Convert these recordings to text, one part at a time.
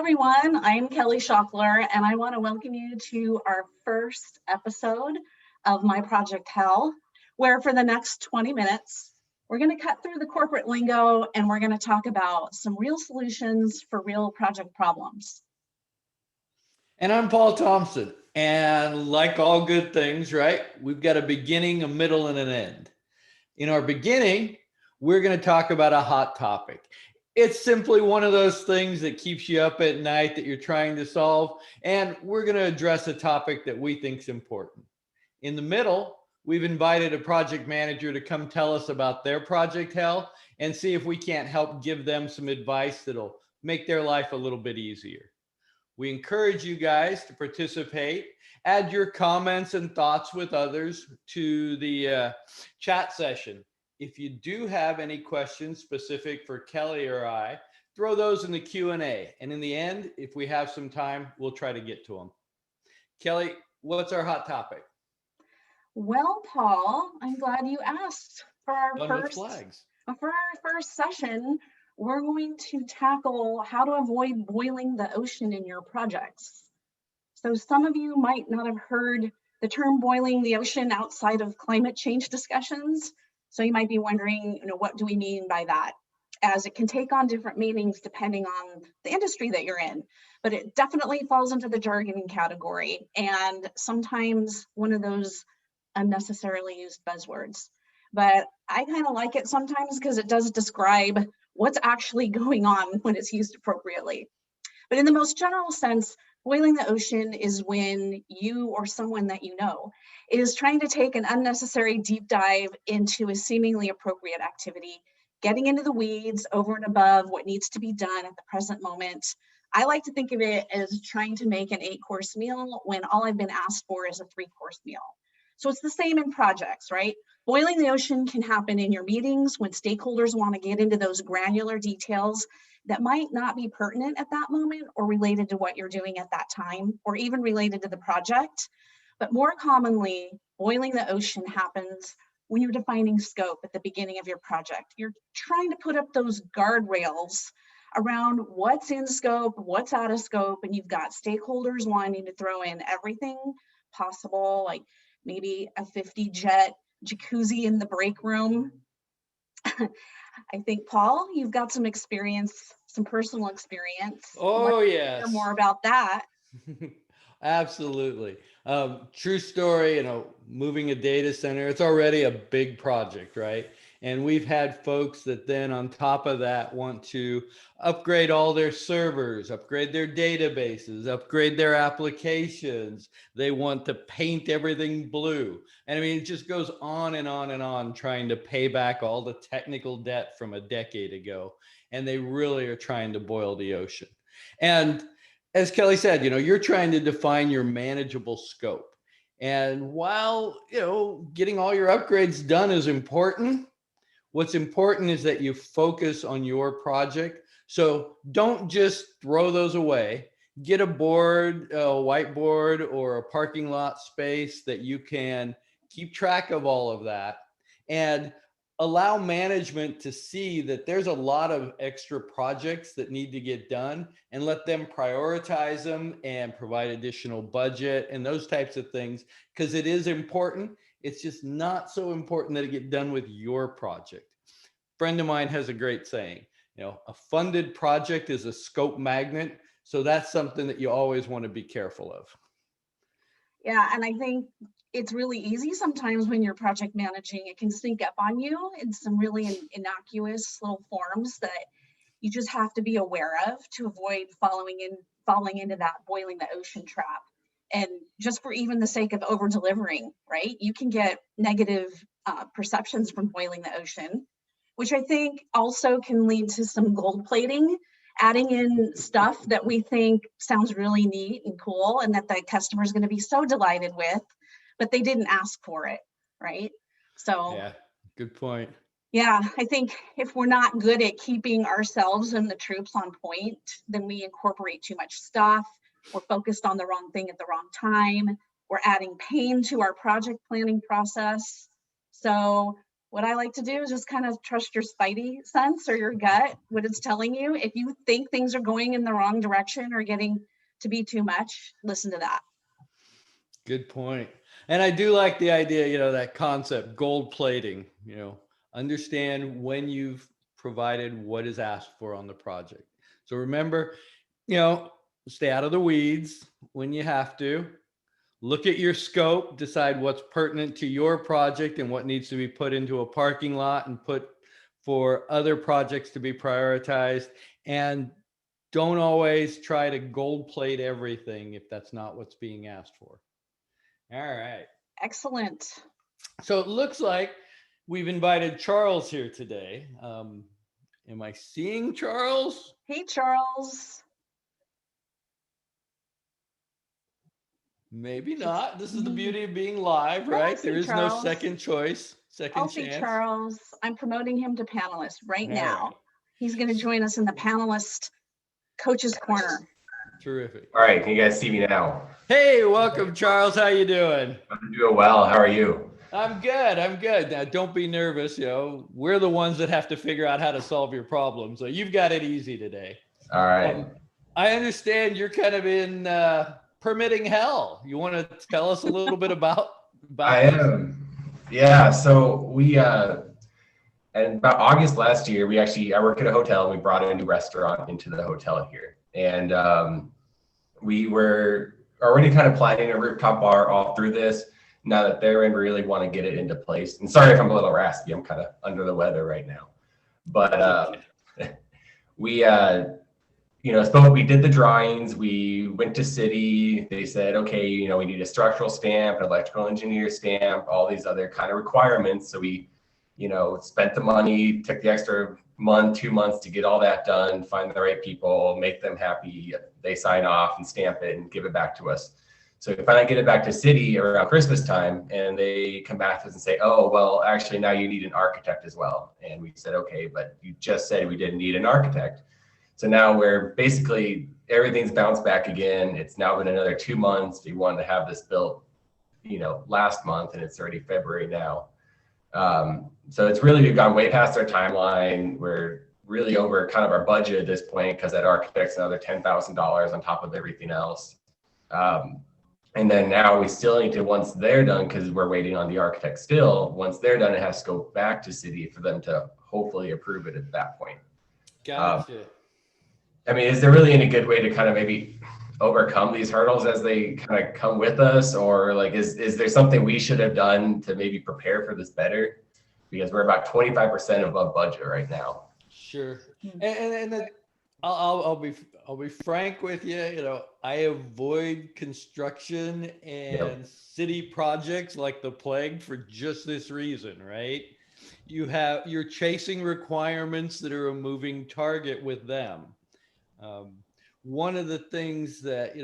everyone, I'm Kelly Schactler, and I want to welcome you to our first episode of My Project Hell, where for the next 20 minutes, we're going to cut through the corporate lingo and we're going to talk about some real solutions for real project problems. And I'm Paul Thompson, and like all good things, right, we've got a beginning, a middle, and an end. In our beginning, we're going to talk about a hot topic. It's simply one of those things that keeps you up at night that you're trying to solve, and we're going to address a topic that we think is important. In the middle, we've invited a project manager to come tell us about their project hell and see if we can't help give them some advice that'll make their life a little bit easier. We encourage you guys to participate, add your comments and thoughts with others to the chat session. If you do have any questions specific for Kelly or I, throw those in the Q&A. And in the end, if we have some time, we'll try to get to them. Kelly, what's our hot topic? Well, Paul, I'm glad you asked. For our first session, we're going to tackle how to avoid boiling the ocean in your projects. So some of you might not have heard the term boiling the ocean outside of climate change discussions. So you might be wondering, what do we mean by that? As it can take on different meanings depending on the industry that you're in, but it definitely falls into the jargon category and sometimes one of those unnecessarily used buzzwords. But I kind of like it sometimes because it does describe what's actually going on when it's used appropriately. But in the most general sense, boiling the ocean is when you or someone that you know is trying to take an unnecessary deep dive into a seemingly appropriate activity, getting into the weeds over and above what needs to be done at the present moment. I like to think of it as trying to make an 8-course meal when all I've been asked for is a 3-course meal. So it's the same in projects, right? Boiling the ocean can happen in your meetings when stakeholders want to get into those granular details that might not be pertinent at that moment or related to what you're doing at that time or even related to the project. But more commonly, boiling the ocean happens when you're defining scope at the beginning of your project. You're trying to put up those guardrails around what's in scope, what's out of scope, and you've got stakeholders wanting to throw in everything possible, like maybe a 50-jet jacuzzi in the break room. I think, Paul, you've got some experience, some personal experience. Oh, yes. Hear more about that. Absolutely. True story, moving a data center, it's already a big project, right? And we've had folks that then on top of that want to upgrade all their servers, upgrade their databases, upgrade their applications. They want to paint everything blue. And I mean, it just goes on and on and on trying to pay back all the technical debt from a decade ago. And they really are trying to boil the ocean. And as Kelly said, you're trying to define your manageable scope. And while, getting all your upgrades done is important, what's important is that you focus on your project. So don't just throw those away. Get a board, a whiteboard, or a parking lot space that you can keep track of all of that and allow management to see that there's a lot of extra projects that need to get done and let them prioritize them and provide additional budget and those types of things, because it is important. It's just not so important that it get done with your project. A friend of mine has a great saying, a funded project is a scope magnet. So that's something that you always want to be careful of. Yeah, and I think it's really easy sometimes when you're project managing, it can sneak up on you in some really innocuous little forms that you just have to be aware of to avoid falling into that boiling the ocean trap. And just for even the sake of over delivering, right? You can get negative perceptions from boiling the ocean, which I think also can lead to some gold plating, adding in stuff that we think sounds really neat and cool and that the customer is going to be so delighted with, but they didn't ask for it, right? So yeah, good point. Yeah, I think if we're not good at keeping ourselves and the troops on point, then we incorporate too much stuff. We're focused on the wrong thing at the wrong time. We're adding pain to our project planning process. So what I like to do is just kind of trust your spidey sense or your gut, what it's telling you. If you think things are going in the wrong direction or getting to be too much, listen to that. Good point. And I do like the idea, that concept, gold plating, understand when you've provided what is asked for on the project. So remember, stay out of the weeds when you have to. Look at your scope, decide what's pertinent to your project and what needs to be put into a parking lot and put for other projects to be prioritized. And don't always try to gold plate everything if that's not what's being asked for. All right. Excellent. So it looks like we've invited Charles here today. Am I seeing Charles? Hey, Charles. Maybe not. This is the beauty of being live, right? There is no second choice, second chance. Charles. I'm promoting him to panelist right now. Right. He's going to join us in the panelist coach's corner. Terrific. All right, can you guys see me now? Hey, welcome, Charles. How you doing? I'm doing well. How are you? I'm good. Now, don't be nervous. We're the ones that have to figure out how to solve your problem. So you've got it easy today. All right. I understand you're kind of in permitting hell. You want to tell us a little bit about I this? am. Yeah. So we and about August last year, I work at a hotel. And we brought a new restaurant into the hotel here, and we were already kind of planning a rooftop bar all through this. Now that they're in, we really want to get it into place. And sorry if I'm a little raspy. I'm kind of under the weather right now, but we we did the drawings. We went to city. They said, okay, we need a structural stamp, an electrical engineer stamp, all these other kind of requirements. So we, spent the money, took the extra month, 2 months to get all that done, find the right people, make them happy. They sign off and stamp it and give it back to us. So we finally get it back to city around Christmas time, and they come back to us and say, oh, well, actually now you need an architect as well. And we said, okay, but you just said we didn't need an architect. So now we're basically, everything's bounced back again. It's now been another 2 months. We wanted to have this built, last month, and it's already February now. So it's really, we've gone way past our timeline. We're really over kind of our budget at this point because that architect's another $10,000 on top of everything else. And then now we still need to, once they're done, because we're waiting on the architect still, once they're done, it has to go back to city for them to hopefully approve it at that point. Gotcha. Is there really any good way to kind of maybe overcome these hurdles as they kind of come with us? Or like, is there something we should have done to maybe prepare for this better? Because we're about 25% above budget right now. Sure. And I'll be frank with you. I avoid construction and city projects like the plague for just this reason, right? You're chasing requirements that are a moving target with them. One of the things that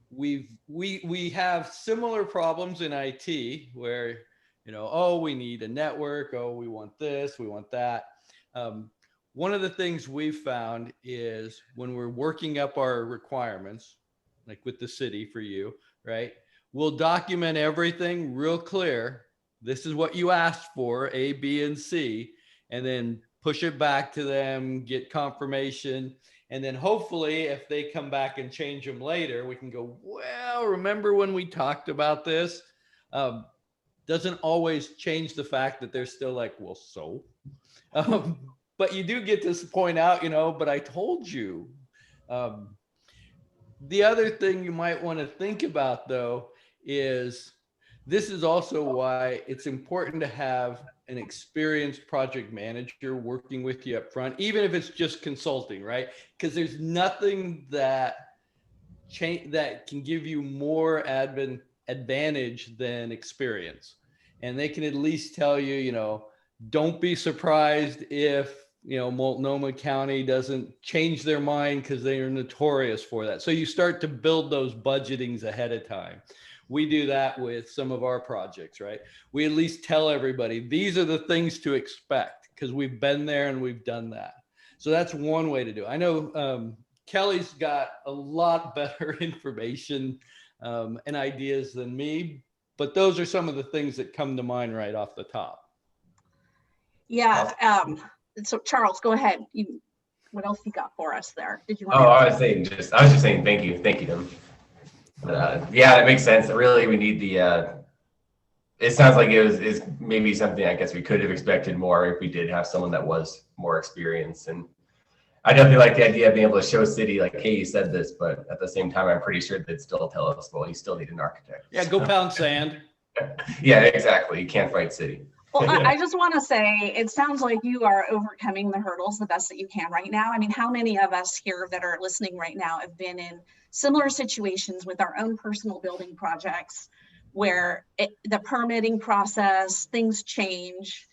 we have similar problems in IT where we need a network, we want this, we want that. One of the things we've found is when we're working up our requirements, like with the city for you, right? We'll document everything real clear. This is what you asked for, A, B, and C, and then push it back to them, get confirmation. And then hopefully if they come back and change them later, we can go, well, remember when we talked about this? Doesn't always change the fact that they're still like, well, so. But you do get to point out, but I told you. The other thing you might want to think about, though, is this is also why it's important to have an experienced project manager working with you up front, even if it's just consulting, right? Because there's nothing that can give you more advantage than experience. And they can at least tell you, don't be surprised if Multnomah County doesn't change their mind because they are notorious for that. So you start to build those budgetings ahead of time. We do that with some of our projects, right? We at least tell everybody, these are the things to expect because we've been there and we've done that. So that's one way to do it. I know Kelly's got a lot better information and ideas than me, but those are some of the things that come to mind right off the top. Yeah. So Charles, go ahead. What else you got for us there? Did you want I was just saying thank you, Tim. Yeah, that makes sense. Really, we need the. It sounds like is maybe something I guess we could have expected more if we did have someone that was more experienced. And I definitely like the idea of being able to show city like, hey, you said this, but at the same time, I'm pretty sure they'd still tell us, well, you still need an architect. Yeah, go pound sand. Yeah, exactly. You can't fight city. Well, I just want to say, it sounds like you are overcoming the hurdles the best that you can right now. I mean, how many of us here that are listening right now have been in similar situations with our own personal building projects where the permitting process, things change,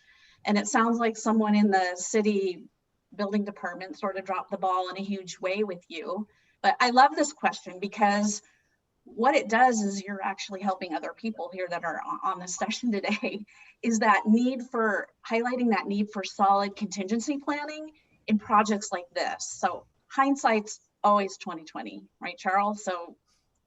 and it sounds like someone in the city building department sort of dropped the ball in a huge way with you. But I love this question because what it does is you're actually helping other people here that are on this session today, is that need for highlighting that need for solid contingency planning in projects like this. So hindsight's always 2020, right, Charles? So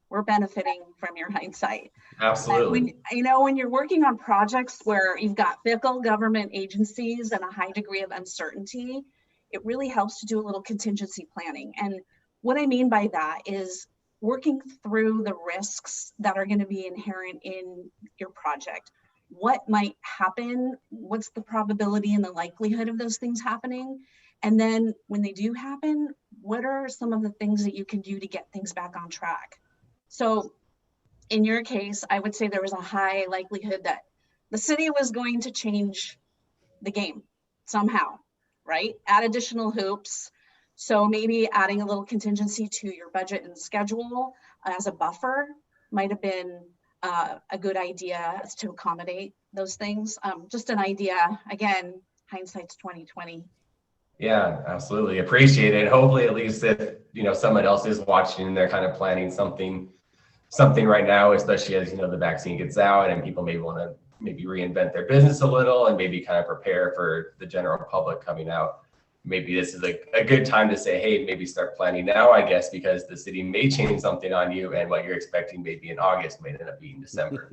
we're benefiting from your hindsight. Absolutely. When you're working on projects where you've got fickle government agencies and a high degree of uncertainty, it really helps to do a little contingency planning. And what I mean by that is working through the risks that are going to be inherent in your project. What might happen? What's the probability and the likelihood of those things happening? And then when they do happen, what are some of the things that you can do to get things back on track? So in your case, I would say there was a high likelihood that the city was going to change the game somehow, right? Add additional hoops. So maybe adding a little contingency to your budget and schedule as a buffer might have been a good idea to accommodate those things. Just an idea. Again, hindsight's 2020. Yeah, absolutely. Appreciate it. Hopefully, at least if someone else is watching and they're kind of planning something right now, especially as the vaccine gets out and people may want to maybe reinvent their business a little and maybe kind of prepare for the general public coming out. Maybe this is a good time to say, hey, maybe start planning now, I guess, because the city may change something on you and what you're expecting maybe in August may end up being December.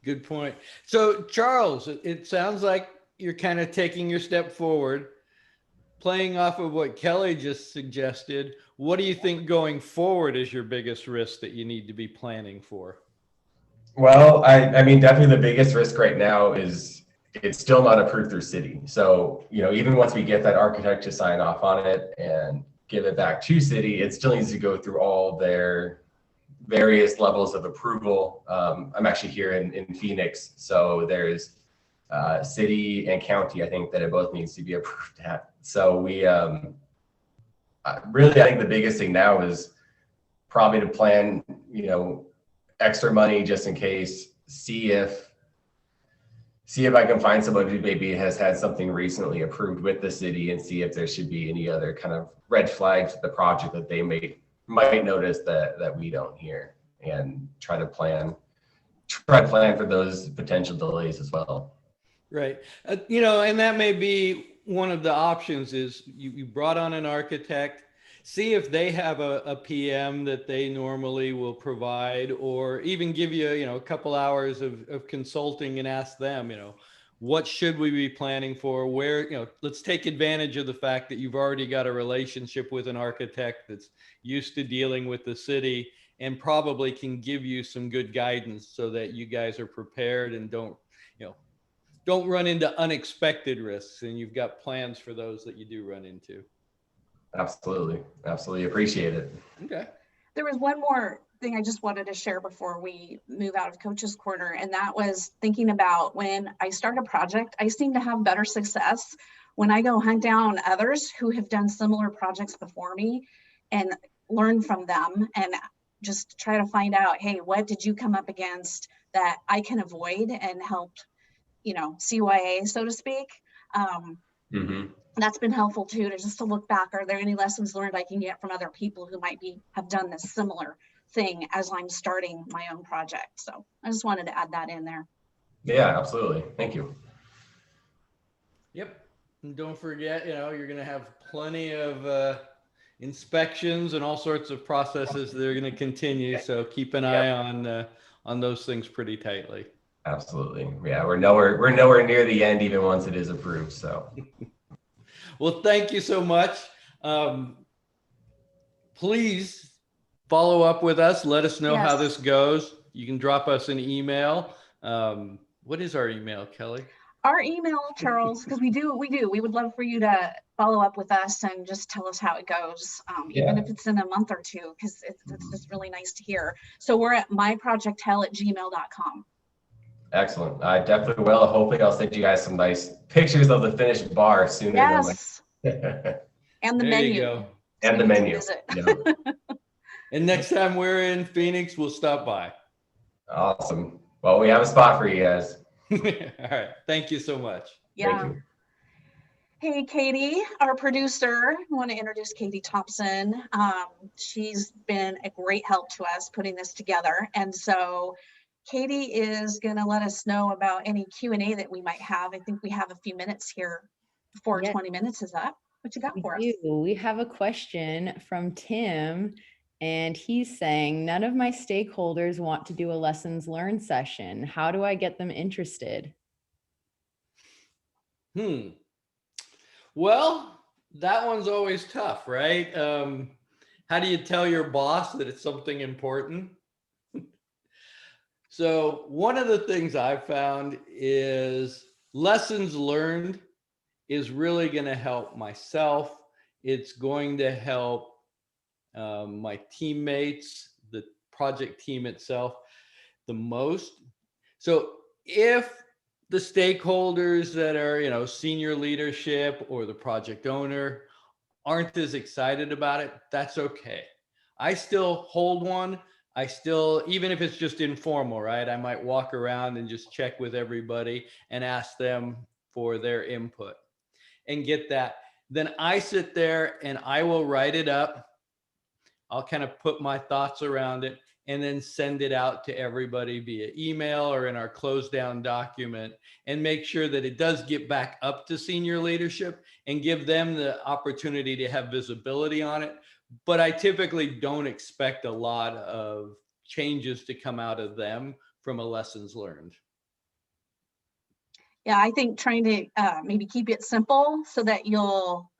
Good point. So Charles, it sounds like you're kind of taking your step forward, playing off of what Kelly just suggested. What do you think going forward is your biggest risk that you need to be planning for? Well, I mean, definitely the biggest risk right now is it's still not approved through city. So, even once we get that architect to sign off on it and give it back to city, it still needs to go through all their various levels of approval. I'm actually here in Phoenix. So there's city and county, I think that it both needs to be approved at. So we really, I think the biggest thing now is probably to plan, extra money just in case, see if I can find someone who maybe has had something recently approved with the city and see if there should be any other kind of red flags to the project that they might notice that we don't hear, and try to plan for those potential delays as well. Right. And that may be one of the options is you brought on an architect, see if they have a PM that they normally will provide, or even give you, a couple hours of consulting and ask them, what should we be planning for? Where, let's take advantage of the fact that you've already got a relationship with an architect that's used to dealing with the city and probably can give you some good guidance so that you guys are prepared and don't run into unexpected risks, and you've got plans for those that you do run into. Absolutely. Appreciate it. Okay. There was one more thing I just wanted to share before we move out of Coach's Corner, and that was thinking about when I start a project, I seem to have better success when I go hunt down others who have done similar projects before me and learn from them and just try to find out, hey, what did you come up against that I can avoid and help, CYA, so to speak. That's been helpful too, to look back. Are there any lessons learned I can get from other people who might have done this similar thing as I'm starting my own project? So I just wanted to add that in there. Yeah, absolutely. Thank you. Yep. And don't forget, you're going to have plenty of inspections and all sorts of processes that are going to continue. So keep an eye on those things pretty tightly. Absolutely. Yeah, we're nowhere near the end, even once it is approved. So, well, thank you so much. Please follow up with us. Let us know how this goes. You can drop us an email. What is our email, Kelly? Our email, Charles, because we would love for you to follow up with us and just tell us how it goes, even if it's in a month or two, because it's just really nice to hear. So we're at myprojecthell@gmail.com. Excellent. I definitely will. Hopefully I'll send you guys some nice pictures of the finished bar sooner yes. than and the there menu. You go. So and the menu. Yeah. And next time we're in Phoenix, we'll stop by. Awesome. Well, we have a spot for you guys. All right. Thank you so much. Yeah. Thank you. Hey, Katie, our producer. I want to introduce Katie Thompson. She's been a great help to us putting this together. And so Katie is going to let us know about any Q&A that we might have. I think we have a few minutes here before 20 minutes is up. What you got for us? We have a question from Tim, and he's saying, none of my stakeholders want to do a lessons learned session. How do I get them interested? Well, that one's always tough, right? How do you tell your boss that it's something important? So one of the things I've found is lessons learned is really going to help myself. It's going to help my teammates, the project team itself, the most. So if the stakeholders that are, senior leadership or the project owner aren't as excited about it, that's okay. I still hold one. Even if it's just informal, right? I might walk around and just check with everybody and ask them for their input and get that. Then I sit there and I will write it up. I'll kind of put my thoughts around it and then send it out to everybody via email or in our closed down document, and make sure that it does get back up to senior leadership and give them the opportunity to have visibility on it. But I typically don't expect a lot of changes to come out of them from a lessons learned. Yeah, I think trying to maybe keep it simple so that you'll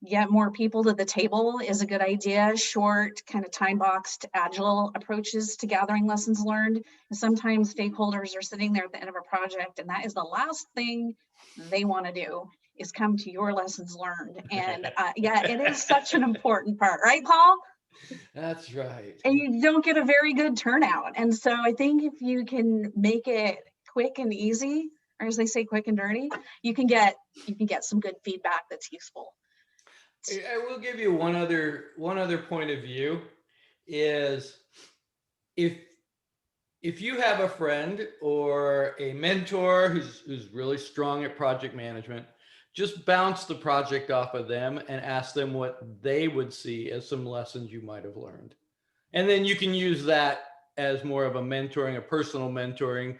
get more people to the table is a good idea. Short, kind of time-boxed, agile approaches to gathering lessons learned. And sometimes stakeholders are sitting there at the end of a project, and that is the last thing they want to do is come to your lessons learned. And yeah, it is such an important part, right, Paul? That's right. And you don't get a very good turnout. And so I think if you can make it quick and easy, or as they say, quick and dirty, you can get some good feedback that's useful. I will give you one other point of view is if you have a friend or a mentor who's really strong at project management, just bounce the project off of them and ask them what they would see as some lessons you might have learned. And then you can use that as more of a personal mentoring,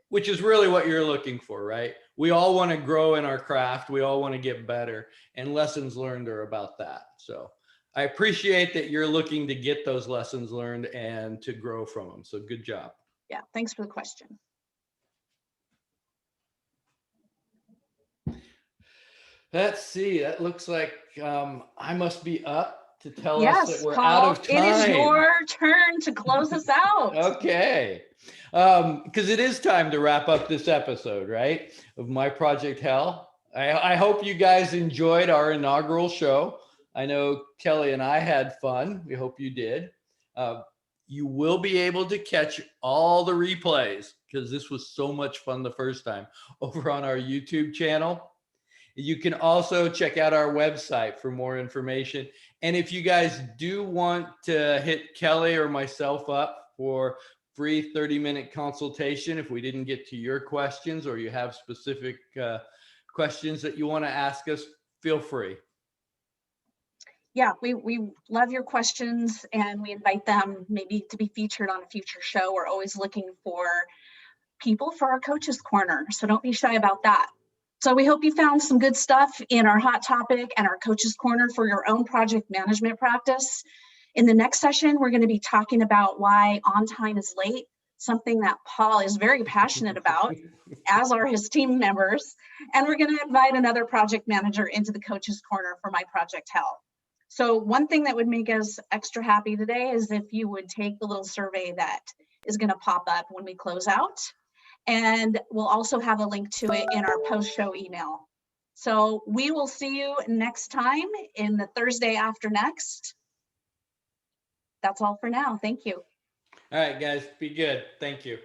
which is really what you're looking for, right? We all want to grow in our craft. We all want to get better, and lessons learned are about that. So I appreciate that you're looking to get those lessons learned and to grow from them. So good job. Yeah, thanks for the question. Let's see. That looks like I must be up to tell us that we're out of time. It is your turn to close us out. Okay. Because it is time to wrap up this episode, right, of My Project Hell. I hope you guys enjoyed our inaugural show. I know Kelly and I had fun. We hope you did. You will be able to catch all the replays, because this was so much fun the first time, over on our YouTube channel. You can also check out our website for more information. And if you guys do want to hit Kelly or myself up for free 30-minute consultation, if we didn't get to your questions or you have specific questions that you want to ask us, feel free. Yeah, we love your questions, and we invite them maybe to be featured on a future show. We're always looking for people for our Coaches Corner, so don't be shy about that. So we hope you found some good stuff in our hot topic and our Coaches Corner for your own project management practice. In the next session, we're going to be talking about why on time is late. something that Paul is very passionate about, as are his team members. And we're going to invite another project manager into the coach's corner for my project help. So one thing that would make us extra happy today is if you would take the little survey that is going to pop up when we close out. And we'll also have a link to it in our post-show email. So we will see you next time in the Thursday after next. That's all for now. Thank you. All right, guys, be good. Thank you.